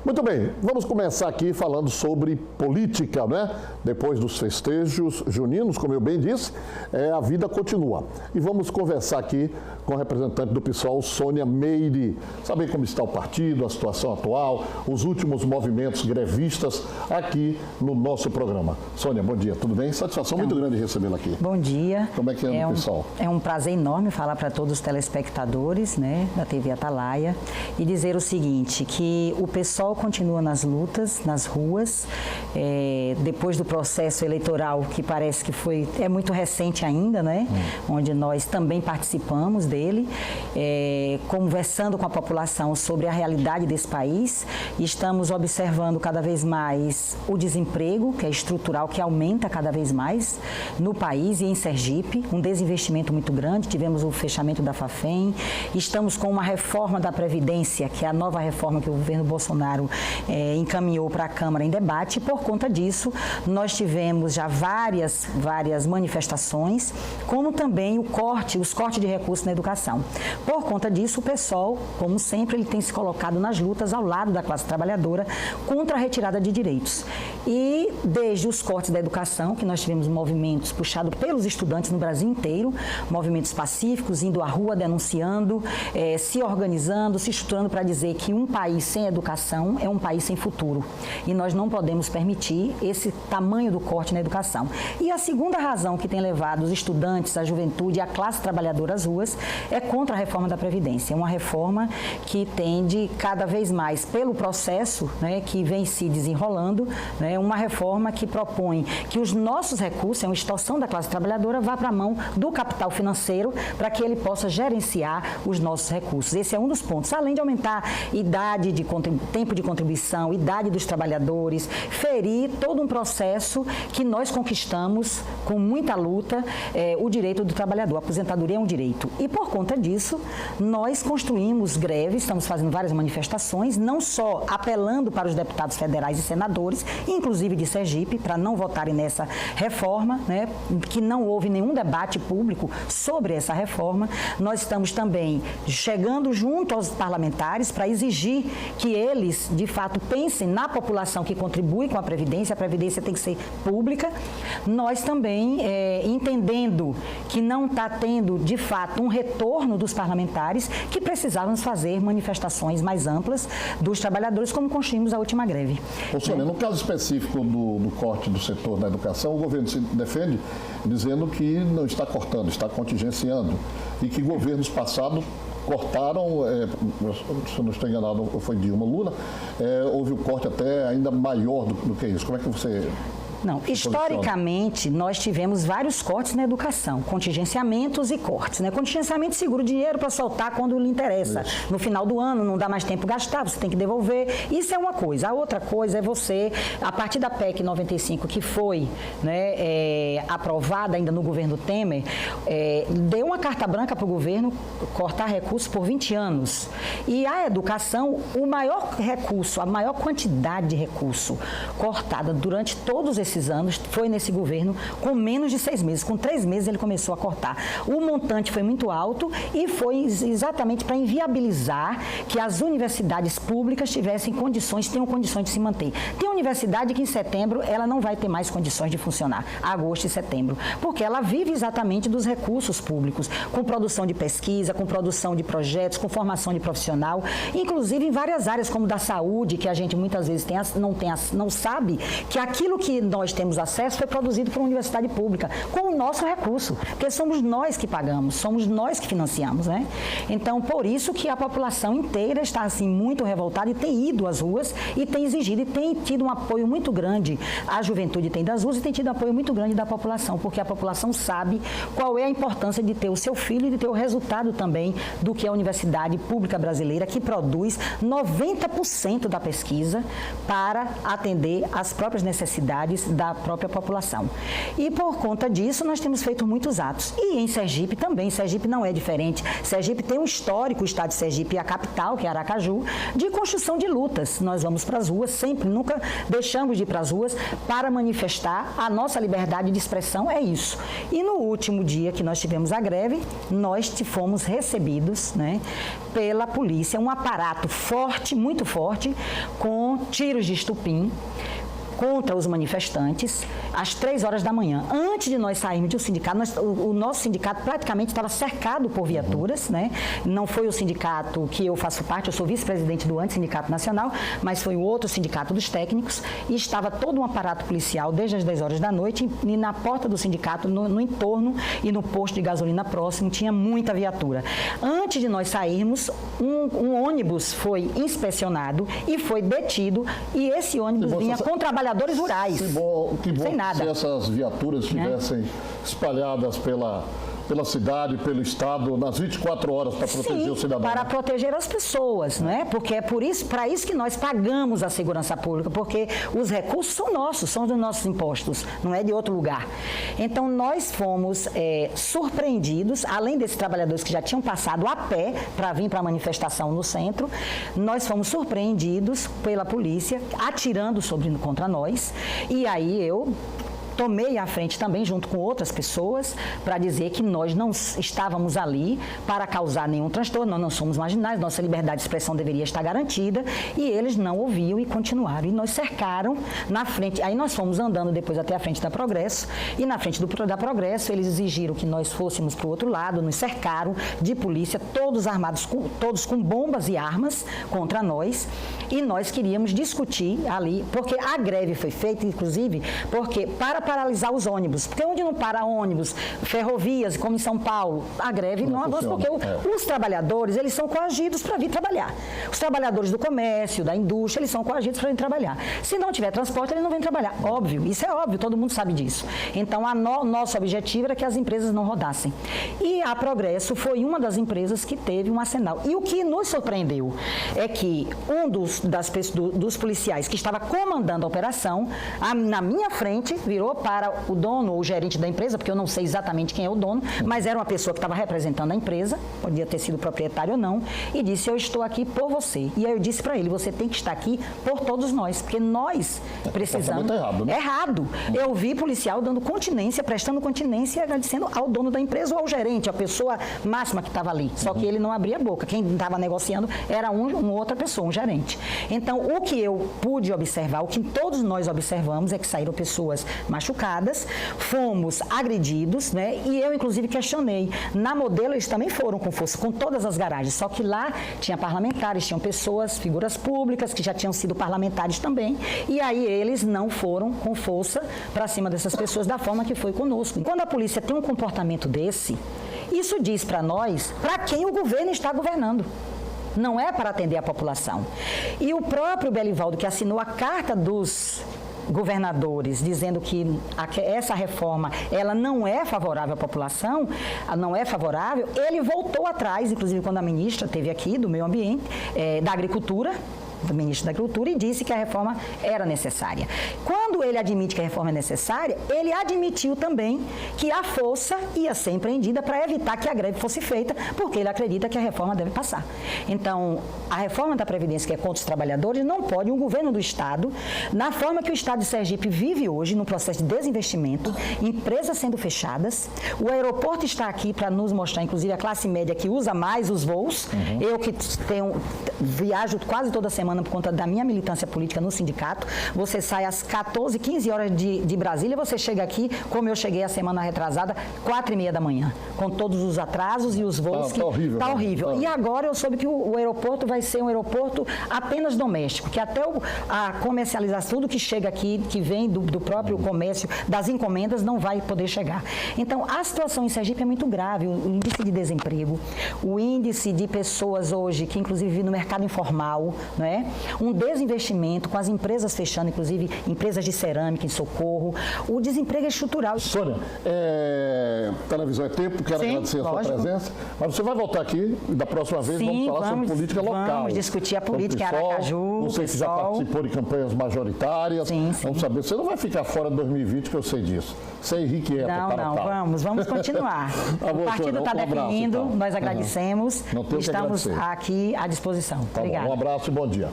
Muito bem, vamos começar aqui falando sobre política, né? Depois dos festejos juninos, como eu bem disse, a vida continua. E vamos conversar aqui com a representante do PSOL, Sônia Meire, saber como está o partido, a situação atual, os últimos movimentos grevistas aqui no nosso programa. Sônia, bom dia, tudo bem? Satisfação muito grande recebê-la aqui. Bom dia. Como é que anda o PSOL? É um prazer enorme falar para todos os telespectadores, né, da TV Atalaia e dizer o seguinte, que o PSOL continua nas lutas, nas ruas, depois do processo eleitoral que parece que é muito recente ainda, né, onde nós também participamos dele, conversando com a população sobre a realidade desse país, e estamos observando cada vez mais o desemprego, que é estrutural, que aumenta cada vez mais no país e em Sergipe, um desinvestimento muito grande, tivemos o fechamento da Fafem, estamos com uma reforma da Previdência, que é a nova reforma que o governo Bolsonaro encaminhou para a Câmara em debate, e por conta disso nós tivemos já várias manifestações, como também os cortes de recursos na educação. Por conta disso, o PSOL, como sempre, ele tem se colocado nas lutas ao lado da classe trabalhadora contra a retirada de direitos. E desde os cortes da educação, que nós tivemos movimentos puxados pelos estudantes no Brasil inteiro, movimentos pacíficos, indo à rua, denunciando, se organizando, se estruturando para dizer que um país sem educação é um país sem futuro. E nós não podemos permitir esse tamanho do corte na educação. E a segunda razão que tem levado os estudantes, a juventude e a classe trabalhadora às ruas é contra a reforma da Previdência. Uma reforma que tende cada vez mais, pelo processo, né, que vem se desenrolando, né, uma reforma que propõe que os nossos recursos, uma extorsão da classe trabalhadora, vá para a mão do capital financeiro para que ele possa gerenciar os nossos recursos. Esse é um dos pontos. Além de aumentar idade de tempo de contribuição, idade dos trabalhadores, ferir todo um processo que nós conquistamos com muita luta, o direito do trabalhador. A aposentadoria é um direito. E por conta disso, nós construímos greves, estamos fazendo várias manifestações, não só apelando para os deputados federais e senadores, inclusive de Sergipe, para não votarem nessa reforma, né, que não houve nenhum debate público sobre essa reforma. Nós estamos também chegando junto aos parlamentares para exigir que eles, de fato, pensem na população que contribui com a Previdência tem que ser pública. Nós também, entendendo que não está tendo, de fato, um retorno dos parlamentares, que precisávamos fazer manifestações mais amplas dos trabalhadores, como construímos a última greve. Sônia, no caso específico do corte do setor da educação, o governo se defende dizendo que não está cortando, está contingenciando, e que governos passados cortaram, se eu não estou enganado, foi Dilma Lula, houve um corte até ainda maior do que isso. Como é que você... Não, historicamente, nós tivemos vários cortes na educação, contingenciamentos e cortes, né? Contingenciamento segura o dinheiro para soltar quando lhe interessa. Isso. No final do ano, não dá mais tempo gastar, você tem que devolver. Isso é uma coisa. A outra coisa é você, a partir da PEC 95, que foi, né, aprovada ainda no governo Temer, deu uma carta branca para o governo cortar recursos por 20 anos. E a educação, o maior recurso, a maior quantidade de recurso cortada durante todos esses anos foi nesse governo com menos de 6 meses. Com 3 meses ele começou a cortar. O montante foi muito alto e foi exatamente para inviabilizar que as universidades públicas tenham condições de se manter. Tem universidade que em setembro ela não vai ter mais condições de funcionar, agosto e setembro, porque ela vive exatamente dos recursos públicos, com produção de pesquisa, com produção de projetos, com formação de profissional, inclusive em várias áreas como da saúde, que a gente muitas vezes não sabe que aquilo que nós temos acesso foi produzido por uma universidade pública, com o nosso recurso, porque somos nós que pagamos, somos nós que financiamos, né? Então, por isso que a população inteira está, assim, muito revoltada e tem ido às ruas e tem exigido e tem tido um apoio muito grande. A juventude tem ido às ruas e tem tido um apoio muito grande da população, porque a população sabe qual é a importância de ter o seu filho e de ter o resultado também do que a Universidade Pública Brasileira, que produz 90% da pesquisa para atender às próprias necessidades da própria população. E por conta disso, nós temos feito muitos atos. E em Sergipe também, Sergipe não é diferente. Sergipe tem um histórico, o estado de Sergipe e a capital, que é Aracaju, de construção de lutas. Nós vamos para as ruas sempre, nunca deixamos de ir para as ruas para manifestar a nossa liberdade de expressão, é isso. E no último dia que nós tivemos a greve, nós fomos recebidos, né, pela polícia, um aparato forte, muito forte, com tiros de estupim contra os manifestantes, às 3 horas da manhã. Antes de nós sairmos do sindicato, o nosso sindicato praticamente estava cercado por viaturas, né? Não foi o sindicato que eu faço parte, eu sou vice-presidente do Antissindicato Nacional, mas foi o outro sindicato dos técnicos, e estava todo um aparato policial desde as 10 horas da noite, e na porta do sindicato, no entorno e no posto de gasolina próximo, tinha muita viatura. Antes de nós sairmos, um ônibus foi inspecionado e foi detido, e esse ônibus vinha com trabalhadores rurais. Que bom sem nada. Se essas viaturas estivessem espalhadas pela cidade, pelo estado, nas 24 horas para proteger o cidadão. Para proteger as pessoas, não é? Porque é para isso que nós pagamos a segurança pública, porque os recursos são nossos, são dos nossos impostos, não é de outro lugar. Então, nós fomos surpreendidos, além desses trabalhadores que já tinham passado a pé para vir para a manifestação no centro, nós fomos surpreendidos pela polícia, atirando contra nós, e aí eu tomei a frente também, junto com outras pessoas, para dizer que nós não estávamos ali para causar nenhum transtorno, nós não somos marginais, nossa liberdade de expressão deveria estar garantida, e eles não ouviam e continuaram. E nos cercaram na frente, aí nós fomos andando depois até a frente da Progresso, e na frente da Progresso eles exigiram que nós fôssemos para o outro lado, nos cercaram de polícia, todos armados, todos com bombas e armas contra nós, e nós queríamos discutir ali, porque a greve foi feita, inclusive, porque para paralisar os ônibus, porque onde não para ônibus, ferrovias, como em São Paulo, a greve não avança, porque os trabalhadores, eles são coagidos para vir trabalhar. Os trabalhadores do comércio, da indústria, eles são coagidos para vir trabalhar. Se não tiver transporte, eles não vêm trabalhar. Óbvio, isso é óbvio, todo mundo sabe disso. Então, nosso objetivo era que as empresas não rodassem. E a Progresso foi uma das empresas que teve um arsenal. E o que nos surpreendeu é que um dos policiais que estava comandando a operação, na minha frente, virou para o dono ou o gerente da empresa, porque eu não sei exatamente quem é o dono, mas era uma pessoa que estava representando a empresa, podia ter sido proprietário ou não, e disse: eu estou aqui por você. E aí eu disse para ele: você tem que estar aqui por todos nós, porque nós precisamos... errado, né? Errado. Eu vi policial dando continência, prestando continência, agradecendo ao dono da empresa ou ao gerente, a pessoa máxima que estava ali. Só que ele não abria a boca. Quem estava negociando era uma outra pessoa, um gerente. Então, o que eu pude observar, o que todos nós observamos, é que saíram pessoas machucadas, fomos agredidos, né? E eu, inclusive, questionei. Na Modelo, eles também foram com força, com todas as garagens, só que lá tinha parlamentares, tinham pessoas, figuras públicas, que já tinham sido parlamentares também, e aí eles não foram com força para cima dessas pessoas da forma que foi conosco. Quando a polícia tem um comportamento desse, isso diz para nós, para quem o governo está governando. Não é para atender a população. E o próprio Belivaldo, que assinou a carta dos governadores, dizendo que essa reforma, ela não é favorável à população, não é favorável, ele voltou atrás, inclusive quando a ministra esteve aqui, do Meio Ambiente, da Agricultura, do ministro da Agricultura, e disse que a reforma era necessária. Quando ele admite que a reforma é necessária, ele admitiu também que a força ia ser empreendida para evitar que a greve fosse feita, porque ele acredita que a reforma deve passar. Então, a reforma da Previdência, que é contra os trabalhadores, não pode um governo do Estado, na forma que o Estado de Sergipe vive hoje, no processo de desinvestimento, empresas sendo fechadas, o aeroporto está aqui para nos mostrar, inclusive a classe média que usa mais os voos, eu que viajo quase toda semana por conta da minha militância política no sindicato, você sai às 14, 15 horas de Brasília, você chega aqui, como eu cheguei a semana retrasada, 4h30 da manhã, com todos os atrasos e os voos. Tá horrível. Tá horrível. E agora eu soube que o aeroporto vai ser um aeroporto apenas doméstico, que até a comercialização, tudo que chega aqui, que vem do próprio comércio, das encomendas, não vai poder chegar. Então, a situação em Sergipe é muito grave, o índice de desemprego, o índice de pessoas hoje, que inclusive vivem no mercado informal, não é? Um desinvestimento, com as empresas fechando, inclusive empresas de cerâmica em Socorro, o desemprego é estrutural. Sônia, televisão é tempo, quero Sim, agradecer a sua lógico. presença. Mas você vai voltar aqui e da próxima vez vamos falar sobre política local. Vamos discutir a política em PSOL, Aracaju. não sei se já participou de campanhas majoritárias. Sim. Vamos saber. Você não vai ficar fora de 2020, que eu sei disso. Você é Henrique Eta, vamos continuar. O partido está definindo, então. nós agradecemos Não tem o que estamos agradecer. aqui à disposição. Tá bom, Obrigada. um abraço e bom dia.